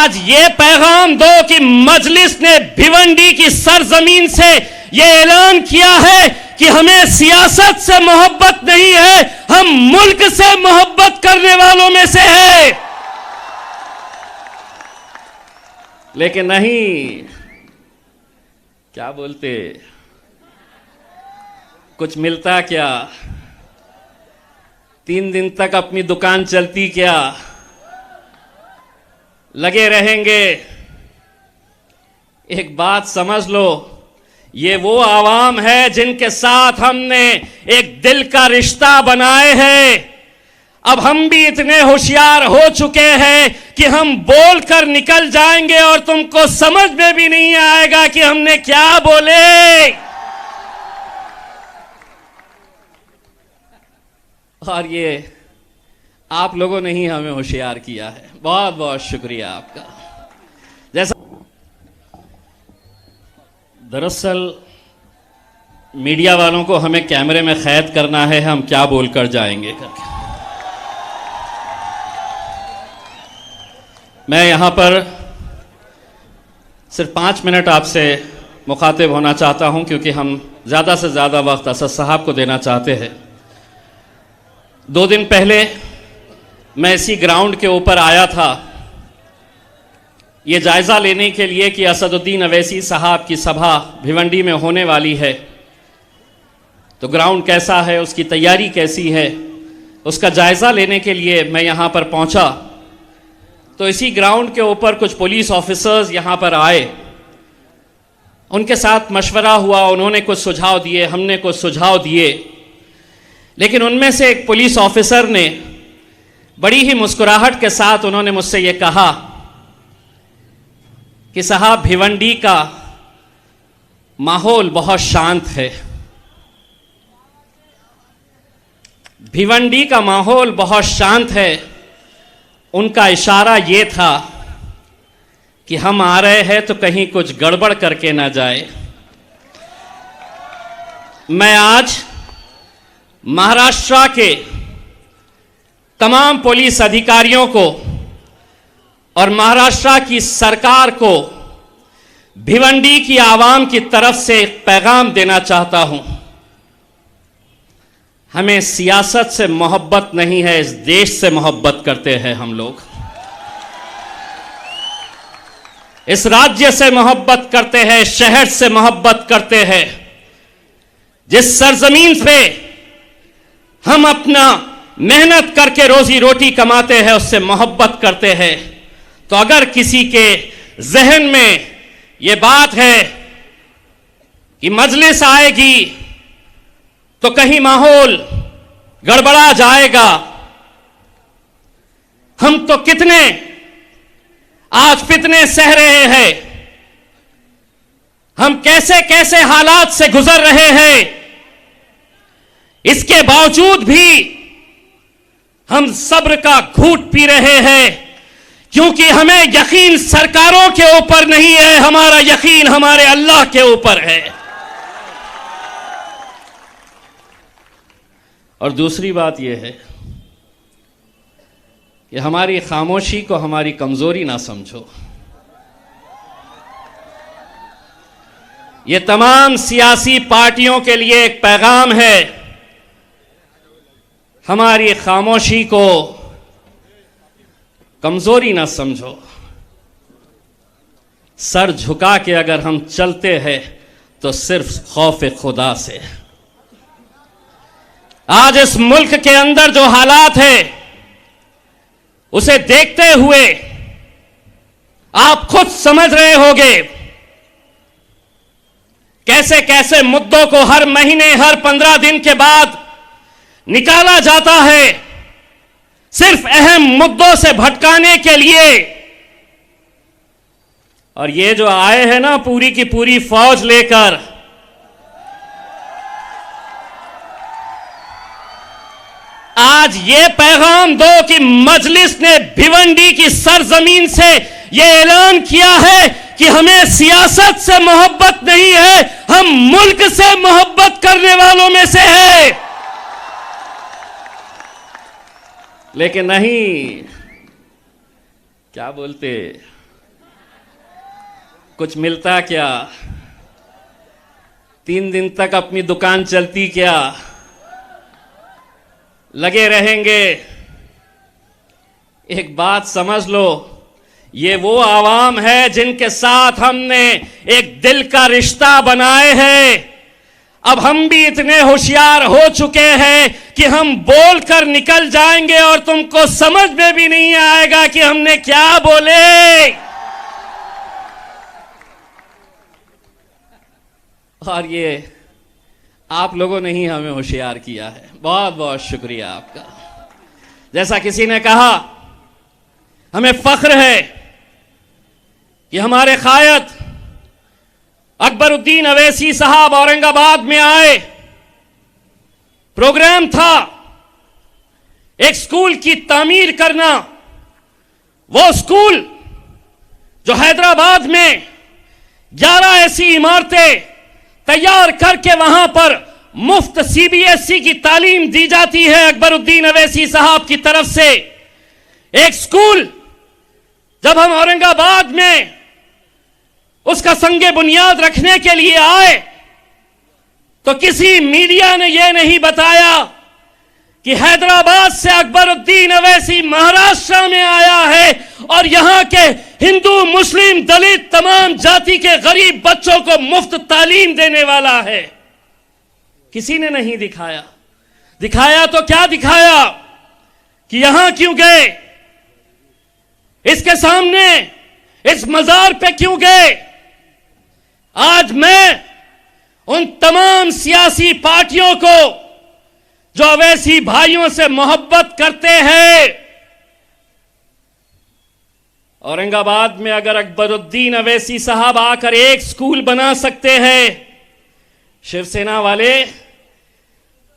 आज ये पैगाम दो कि मजलिस ने भिवंडी की सरजमीन से ये ऐलान किया है कि हमें सियासत से मोहब्बत नहीं है, हम मुल्क से मोहब्बत करने वालों में से है। लेकिन नहीं, क्या बोलते, कुछ मिलता क्या? 3 दिन तक अपनी दुकान चलती क्या? लगे रहेंगे। एक बात समझ लो, ये वो आवाम है जिनके साथ हमने एक दिल का रिश्ता बनाए हैं। अब हम भी इतने होशियार हो चुके हैं कि हम बोलकर निकल जाएंगे और तुमको समझ में भी नहीं आएगा कि हमने क्या बोले। और ये आप लोगों ने ही हमें होशियार किया है। बहुत बहुत शुक्रिया आपका। जैसा दरअसल मीडिया वालों को हमें कैमरे में कैद करना है, हम क्या बोलकर जाएंगे करके। मैं यहां पर सिर्फ 5 मिनट आपसे मुखातिब होना चाहता हूं, क्योंकि हम ज़्यादा से ज़्यादा वक्त असद साहब को देना चाहते हैं। 2 दिन पहले मैं इसी ग्राउंड के ऊपर आया था ये जायज़ा लेने के लिए कि असदुद्दीन अवैसी साहब की सभा भिवंडी में होने वाली है, तो ग्राउंड कैसा है, उसकी तैयारी कैसी है, उसका जायज़ा लेने के लिए मैं यहाँ पर पहुँचा। तो इसी ग्राउंड के ऊपर कुछ पुलिस ऑफिसर्स यहाँ पर आए, उनके साथ मशवरा हुआ, उन्होंने कुछ सुझाव दिए, हमने कुछ सुझाव दिए। लेकिन उनमें से एक पुलिस ऑफिसर ने बड़ी ही मुस्कुराहट के साथ उन्होंने मुझसे ये कहा कि साहब, भिवंडी का माहौल बहुत शांत है, भिवंडी का माहौल बहुत शांत है। उनका इशारा ये था कि हम आ रहे हैं तो कहीं कुछ गड़बड़ करके ना जाए। मैं आज महाराष्ट्र के तमाम पुलिस अधिकारियों को और महाराष्ट्र की सरकार को भिवंडी की आवाम की तरफ से एक पैगाम देना चाहता हूं। हमें सियासत से मोहब्बत नहीं है, इस देश से मोहब्बत करते हैं हम लोग। इस राज्य से मोहब्बत करते हैं, शहर से मोहब्बत करते हैं। जिस सरजमीन पे हम अपना मेहनत करके रोजी रोटी कमाते हैं, उससे मोहब्बत करते हैं। तो अगर किसी के जहन में ये बात है कि मजलिस आएगी तो कहीं माहौल गड़बड़ा जाएगा, हम तो कितने आज फितने सह रहे हैं, हम कैसे कैसे हालात से गुजर रहे हैं, इसके बावजूद भी हम सब्र का घूंट पी रहे हैं, क्योंकि हमें यकीन सरकारों के ऊपर नहीं है, हमारा यकीन हमारे अल्लाह के ऊपर है। और दूसरी बात यह है कि हमारी खामोशी को हमारी कमजोरी ना समझो। यह तमाम सियासी पार्टियों के लिए एक पैगाम है, हमारी खामोशी को कमजोरी ना समझो। सर झुका के अगर हम चलते हैं तो सिर्फ खौफ खुदा से। आज इस मुल्क के अंदर जो हालात है उसे देखते हुए आप खुद समझ रहे होंगे कैसे कैसे मुद्दों को हर महीने, हर 15 दिन के बाद निकाला जाता है, सिर्फ अहम मुद्दों से भटकाने के लिए। और ये जो आए हैं ना पूरी की पूरी फौज लेकर, आज ये पैगाम दो कि मजलिस ने भिवंडी की सरजमीन से ये ऐलान किया है कि हमें सियासत से मोहब्बत नहीं है, हम मुल्क से मोहब्बत करने वालों में से है। लेकिन नहीं, क्या बोलते, कुछ मिलता क्या? 3 दिन तक अपनी दुकान चलती क्या? लगे रहेंगे। एक बात समझ लो, ये वो आवाम है जिनके साथ हमने एक दिल का रिश्ता बनाए हैं। अब हम भी इतने होशियार हो चुके हैं कि हम बोलकर निकल जाएंगे और तुमको समझ में भी नहीं आएगा कि हमने क्या बोले। और ये आप लोगों ने ही हमें होशियार किया है। बहुत बहुत शुक्रिया आपका। जैसा किसी ने कहा, हमें फख्र है कि हमारे कायद अकबरुद्दीन अवैसी साहब औरंगाबाद में आए। प्रोग्राम था एक स्कूल की तामीर करना। वो स्कूल जो हैदराबाद में 11 ऐसी इमारतें तैयार करके वहां पर मुफ्त सीबीएसई की तालीम दी जाती है अकबरुद्दीन अवैसी साहब की तरफ से। एक स्कूल जब हम औरंगाबाद में उसका संगे बुनियाद रखने के लिए आए तो किसी मीडिया ने यह नहीं बताया कि हैदराबाद से अकबरुद्दीन अवैसी महाराष्ट्र में आया है और यहां के हिंदू, मुस्लिम, दलित, तमाम जाति के गरीब बच्चों को मुफ्त तालीम देने वाला है। किसी ने नहीं दिखाया। दिखाया तो क्या दिखाया कि यहां क्यों गए, इसके सामने इस मजार पे क्यों गए। आज मैं उन तमाम सियासी पार्टियों को जो अवैसी भाइयों से मोहब्बत करते हैं, औरंगाबाद में अगर अकबरुद्दीन अवैसी साहब आकर एक स्कूल बना सकते हैं, शिवसेना वाले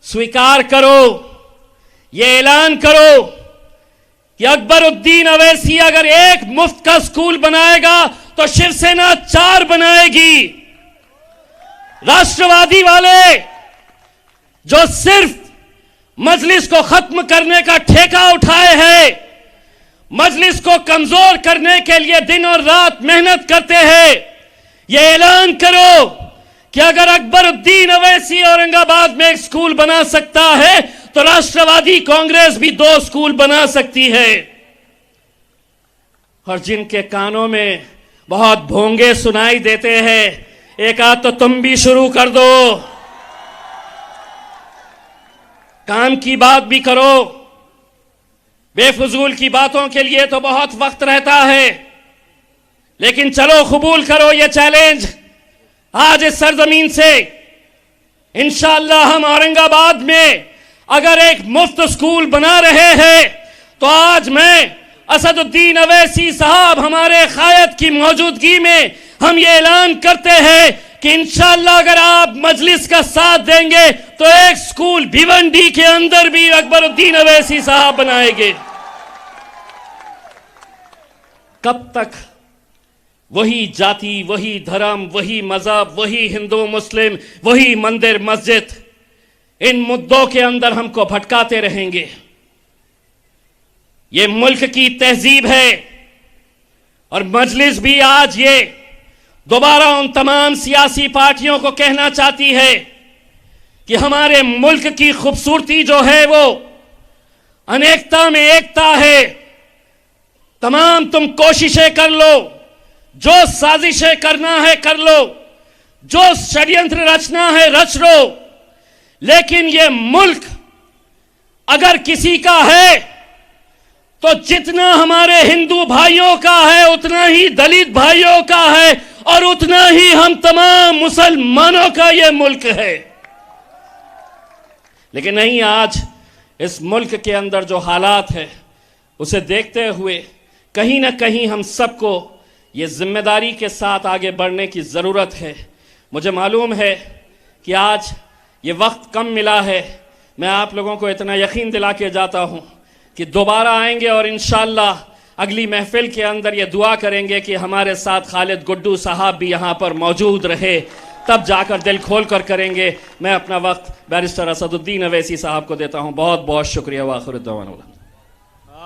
स्वीकार करो, ये ऐलान करो कि अकबरुद्दीन अवैसी अगर एक मुफ्त का स्कूल बनाएगा तो शिवसेना 4 बनाएगी। राष्ट्रवादी वाले जो सिर्फ मजलिस को खत्म करने का ठेका उठाए हैं, मजलिस को कमजोर करने के लिए दिन और रात मेहनत करते हैं, यह ऐलान करो कि अगर अकबरुद्दीन अवैसी औरंगाबाद में एक स्कूल बना सकता है तो राष्ट्रवादी कांग्रेस भी 2 स्कूल बना सकती है। और जिनके कानों में बहुत भोंगे सुनाई देते हैं, एक आध तो तुम भी शुरू कर दो। काम की बात भी करो। बेफजूल की बातों के लिए तो बहुत वक्त रहता है, लेकिन चलो कबूल करो ये चैलेंज। आज इस सरजमीन से इंशाअल्लाह हम औरंगाबाद में अगर एक मुफ्त स्कूल बना रहे हैं तो आज मैं असदुद्दीन अवैसी साहब हमारे कायद की मौजूदगी में हम ये ऐलान करते हैं कि इंशाअल्लाह अगर आप मजलिस का साथ देंगे तो एक स्कूल भिवंडी के अंदर भी अकबरुद्दीन अवैसी साहब बनाएंगे। कब तक वही जाति, वही धर्म, वही मजहब, वही हिंदू मुस्लिम, वही मंदिर मस्जिद, इन मुद्दों के अंदर हमको भटकाते रहेंगे। ये मुल्क की तहजीब है और मजलिस भी आज ये दोबारा उन तमाम सियासी पार्टियों को कहना चाहती है कि हमारे मुल्क की खूबसूरती जो है वो अनेकता में एकता है। तमाम तुम कोशिशें कर लो, जो साजिशें करना है कर लो, जो षड्यंत्र रचना है रच लो, लेकिन ये मुल्क अगर किसी का है तो जितना हमारे हिंदू भाइयों का है उतना ही दलित भाइयों का है और उतना ही हम तमाम मुसलमानों का ये मुल्क है। लेकिन नहीं, आज इस मुल्क के अंदर जो हालात है उसे देखते हुए कहीं ना कहीं हम सबको ये जिम्मेदारी के साथ आगे बढ़ने की ज़रूरत है। मुझे मालूम है कि आज ये वक्त कम मिला है। मैं आप लोगों को इतना यकीन दिला के जाता हूँ कि दोबारा आएंगे और इंशाअल्लाह अगली महफिल के अंदर ये दुआ करेंगे कि हमारे साथ खालिद गुड्डू साहब भी यहाँ पर मौजूद रहे, तब जाकर दिल खोल कर करेंगे। मैं अपना वक्त बैरिस्टर असदुद्दीन अवैसी साहब को देता हूँ। बहुत बहुत शुक्रिया। वाखिर दुआना।